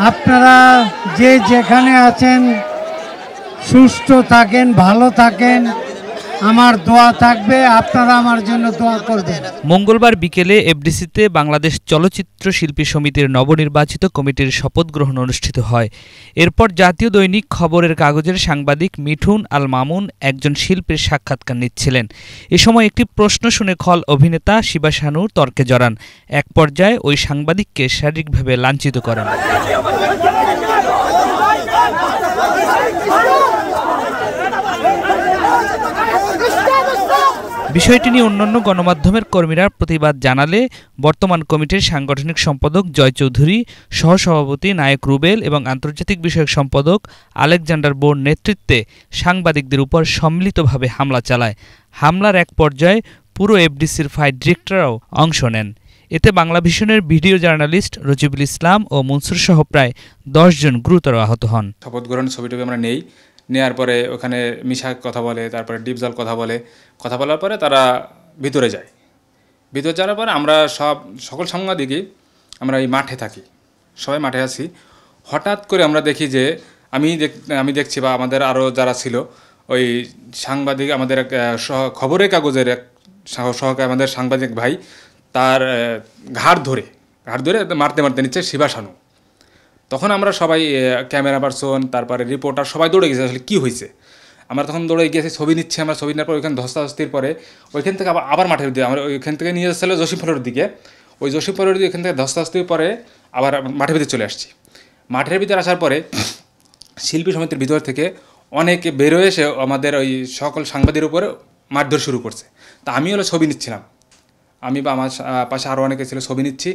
আপনারা যে যেখানে আছেন সুস্থ থাকেন, ভালো থাকেন, আমার দোয়া থাকবে, আপনারা আমার জন্য দোয়া করবেন। মঙ্গলবার বিকেলে এফডিসিতে বাংলাদেশ চলচ্চিত্র শিল্পী সমিতির নবনির্বাচিত কমিটির শপথ গ্রহণ অনুষ্ঠিত হয়। এরপর জাতীয় দৈনিক খবরের কাগজের সাংবাদিক মিঠুন আল মামুন একজন শিল্পীর সাক্ষাৎকার নিচ্ছিলেন। এ সময় একটি প্রশ্ন শুনে খল অভিনেতা শিবা শানু তর্কে জড়ান। এক পর্যায়ে ওই সাংবাদিককে শারীরিকভাবে লাঞ্ছিত করেন। বিষয়টি নিয়ে অন্যান্য গণমাধ্যমের কর্মীরা প্রতিবাদ জানালে বর্তমান কমিটির সাংগঠনিক সম্পাদক জয় চৌধুরী, সহসভাপতি নায়ক রুবেল এবং আন্তর্জাতিক বিষয়ক সম্পাদক আলেকজান্ডার বোর নেতৃত্বে সাংবাদিকদের উপর সম্মিলিতভাবে হামলা চালায়। হামলার এক পর্যায়ে পুরো এফডিসির ফায়ার ডিরেক্টররাও অংশ নেন। এতে বাংলাভিশনের ভিডিও জার্নালিস্ট রজিবুল ইসলাম ও মনসুর সহ প্রায় 10 জন গুরুতর আহত হন। শপথ গ্রহণ ছবিটাকে আমরা নেওয়ার পরে ওখানে মিশা কথা বলে, তারপরে ডিপজল কথা বলার পরে তারা ভিতরে যায়। ভিতরে যাওয়ার পরে আমরা সকল সাংবাদিকই আমরা এই মাঠে থাকি, সবাই মাঠে আছি। হঠাৎ করে আমরা দেখি যে আমি দেখছি বা আমাদের আরও যারা ছিল ওই সাংবাদিক, আমাদের এক খবরের কাগজের এক সহকারী আমাদের সাংবাদিক ভাই, তার ঘাড় ধরে মারতে নিচ্ছে শিবা শানু। তখন আমরা সবাই ক্যামেরা পারসন, তারপরে রিপোর্টার সবাই দৌড়ে গেছে আসলে কী হয়েছে। আমরা তখন দৌড়ে গিয়েছি, ছবি নিচ্ছে। আমরা ছবি নেওয়ার পর ওইখানে ধস্তাধস্তির পরে ওইখান থেকে আবার মাঠের দিকে আমরা ওইখান থেকে নিয়ে যাচ্ছিল জসিমপুরের দিকে। ওই জসিমপুরের দিকে ওইখান থেকে ধস্তাধস্তির পরে আবার মাঠের ভিতরে চলে আসছি। মাঠের ভিতরে আসার পরে শিল্পী সমিতির ভিতর থেকে অনেকে বেরোয় এসে আমাদের ওই সকল সাংবাদিকের উপরে মারধর শুরু করছে। তা আমি হলো ছবি নিচ্ছিলাম, আমি বা আমার পাশে আরও অনেকে ছিল, ছবি নিচ্ছি।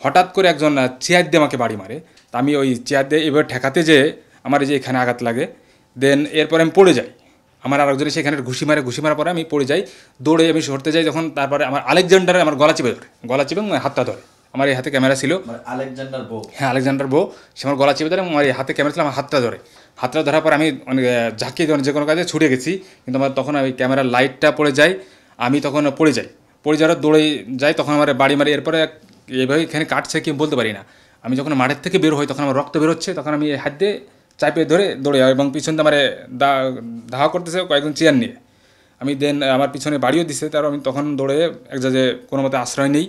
হঠাৎ করে একজন চেয়ার দিয়ে আমাকে বাড়ি মারে। তা আমি ওই চেয়ার দিয়ে এবার ঠেকাতে যেয়ে আমার যে এখানে আঘাত লাগে, দেন এরপরে আমি পড়ে যাই। আমার আরেকজনে সেখানে ঘুষি মারার পরে আমি পড়ে যাই। দৌড়ে আমি সরতে যাই, যখন তারপরে আমার আলেকজান্ডারে আমার গলা চিপে হাতটা ধরে। আমার এই হাতে ক্যামেরা ছিল, আলেকজান্ডার বউ, সে আমার গলা চিপে ধরে, আমার এই হাতে ক্যামেরা ছিল, আমার হাতটা ধরার পর আমি অনেক ঝাঁকিয়ে যে কোনো কাজে ছুটে গেছি। কিন্তু আমার তখন ওই ক্যামেরার লাইটটা পড়ে যায়, আমি তখন পড়ে যাওয়ার দৌড়ে যাই। তখন আমার বাড়ি মারি। এরপরে এইভাবে এখানে কাটছে কি বলতে পারি না। আমি যখন মাঠের থেকে বের হই তখন আমার রক্ত বেরোচ্ছে, তখন আমি হাত দিয়ে চাপে ধরে দৌড়ে যাই এবং পিছন দিয়ে আমার ধাওয়া করতেছে কয়েকজন চেয়ার নিয়ে। আমি দেন আমার পিছনে বাড়িও দিছে, তার আমি তখন দৌড়ে এক জায়গায় কোনো মতে আশ্রয় নেই।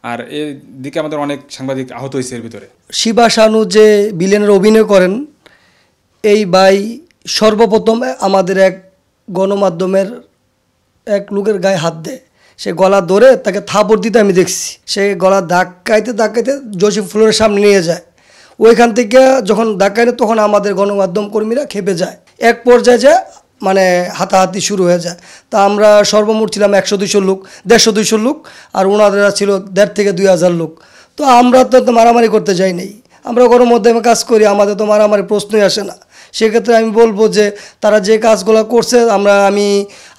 আর এর দিকে আমাদের অনেক সাংবাদিক আহত হয়েছে এর ভিতরে। শিবা শানু যে ভিলেনের অভিনয় করেন, এই ভাই সর্বপ্রথম আমাদের এক গণমাধ্যমের এক লোকের গায়ে হাত দেয়। সে গলা ধরে তাকে থাপড় দিতে আমি দেখছি। সে গলা ধাক্কাইতে জসিম ফ্লোরের সামনে নিয়ে যায়। ওইখান থেকে যখন ধাক্কায় তখন আমাদের গণমাধ্যম কর্মীরা খেপে যায়। এক পর্যায়ে যে মানে হাতাহাতি শুরু হয়ে যায়। তা আমরা সর্বমোট ছিলাম 100-200 লোক, 150-200 লোক, আর ওনারা ছিল 1500 থেকে 2000 লোক। তো আমরা তো মারামারি করতে যাই নাই, আমরা গণমাধ্যমে কাজ করি, আমাদের তো মারামারি প্রশ্নই আসে না। সেক্ষেত্রে আমি বলবো যে তারা যে কাজগুলো করছে আমি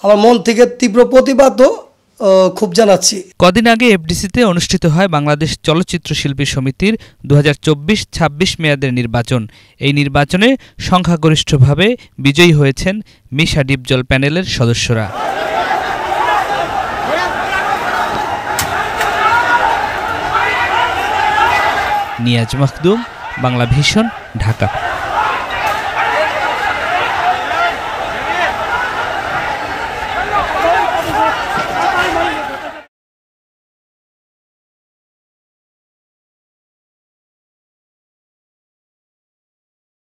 আমার মন থেকে তীব্র প্রতিবাদ খুব জানাচ্ছি। কদিন আগে এফডিসিতে অনুষ্ঠিত হয় বাংলাদেশ চলচ্চিত্র শিল্পী সমিতির 2024-26 মেয়াদের নির্বাচন। এই নির্বাচনে সংখ্যাগরিষ্ঠভাবে বিজয়ী হয়েছেন মিশা ডিপজল প্যানেলের সদস্যরা। নিয়াজ মাখদুম, বাংলাভিশন, ঢাকা।